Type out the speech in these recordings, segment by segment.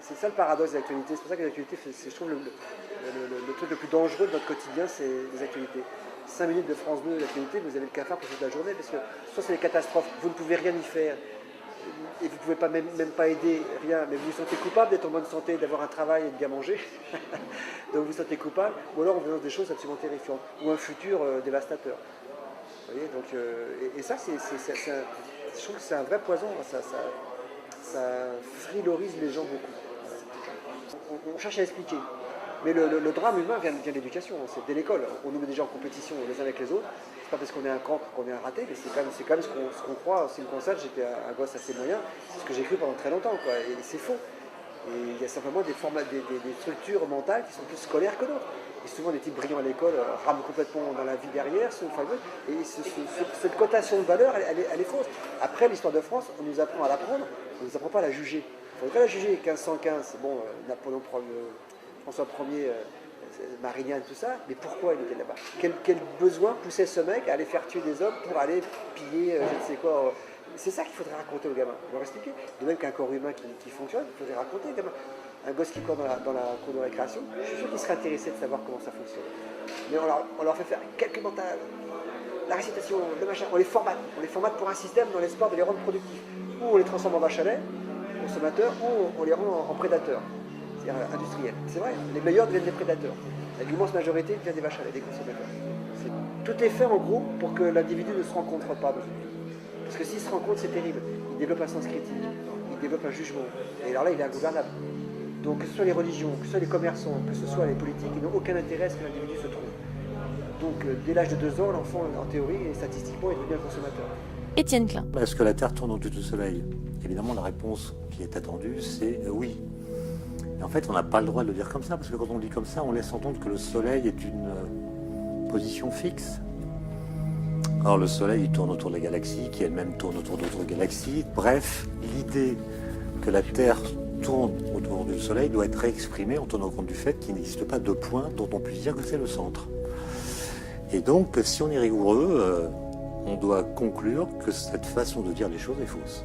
c'est ça le paradoxe de l'actualité. C'est pour ça que l'actualité, je trouve, le truc le plus dangereux de notre quotidien, c'est les actualités. 5 minutes de France 2 l'actualité, vous avez le cafard pour toute la journée, parce que soit c'est des catastrophes, vous ne pouvez rien y faire, et vous ne pouvez pas même pas aider, rien, mais vous vous sentez coupable d'être en bonne santé, d'avoir un travail et de bien manger, donc vous vous sentez coupable, ou alors on vous annonce des choses absolument terrifiantes, ou un futur dévastateur. Vous voyez, donc, et ça, je trouve que c'est un vrai poison, ça frilorise les gens beaucoup. On cherche à expliquer. Mais le drame humain vient de l'éducation, c'est dès l'école. On nous met déjà en compétition les uns avec les autres. C'est pas parce qu'on est un cancre qu'on est un raté, mais c'est quand même ce qu'on croit. Si on constate, j'étais un gosse assez moyen, c'est ce que j'ai cru pendant très longtemps, quoi. Et c'est faux. Et il y a simplement des structures mentales qui sont plus scolaires que d'autres. Et souvent, des types brillants à l'école rament complètement dans la vie derrière. Et cette cotation de valeur, elle est fausse. Après, l'histoire de France, on nous apprend à l'apprendre, on ne nous apprend pas à la juger. Il faudrait la juger. 1515, bon, Napoléon François Ier, Marignan, tout ça, mais pourquoi il était là-bas? Quel besoin poussait ce mec à aller faire tuer des hommes pour aller piller je ne sais quoi? C'est ça qu'il faudrait raconter aux gamins, leur expliquer. De même qu'un corps humain qui fonctionne, il faudrait raconter aux gamins. Un gosse qui court dans la cour de récréation, je suis sûr qu'il serait intéressé de savoir comment ça fonctionne. Mais on leur fait faire calcul mental, la récitation, le machin, on les formate pour un système dans l'espoir de les rendre productifs. Ou on les transforme en vaches à lait, consommateurs, ou on les rend en prédateurs. Industriels. C'est vrai, les meilleurs deviennent des prédateurs. L'immense majorité devient des vaches à lait, des consommateurs. Tout est fait en gros pour que l'individu ne se rencontre pas dans une vie. Parce que s'il se rencontre, c'est terrible. Il développe un sens critique, il développe un jugement. Et alors là, il est ingouvernable. Donc que ce soit les religions, que ce soit les commerçants, que ce soit les politiques, ils n'ont aucun intérêt à ce que l'individu se trouve. Donc dès l'âge de 2 ans, l'enfant, en théorie et statistiquement, il devient un consommateur. Étienne Klein. Est-ce que la Terre tourne autour du Soleil? Évidemment, la réponse qui est attendue, c'est oui. Et en fait, on n'a pas le droit de le dire comme ça, parce que quand on dit comme ça, on laisse entendre que le Soleil est une position fixe. Or, le Soleil, il tourne autour de la galaxie, qui elle-même tourne autour d'autres galaxies. Bref, l'idée que la Terre tourne autour du Soleil doit être réexprimée en tenant compte du fait qu'il n'existe pas de point dont on puisse dire que c'est le centre. Et donc, si on est rigoureux, on doit conclure que cette façon de dire les choses est fausse.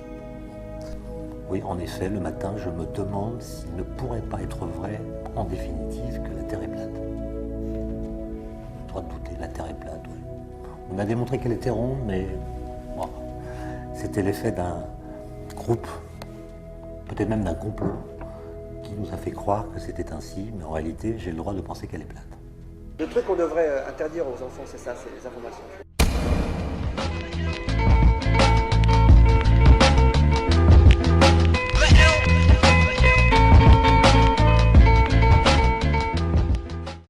Oui, en effet, le matin, je me demande s'il ne pourrait pas être vrai, en définitive, que la Terre est plate. J'ai le droit de douter, la Terre est plate, oui. On a démontré qu'elle était ronde, mais bon, c'était l'effet d'un groupe, peut-être même d'un complot, qui nous a fait croire que c'était ainsi, mais en réalité, j'ai le droit de penser qu'elle est plate. Le truc qu'on devrait interdire aux enfants, c'est ça, c'est les informations.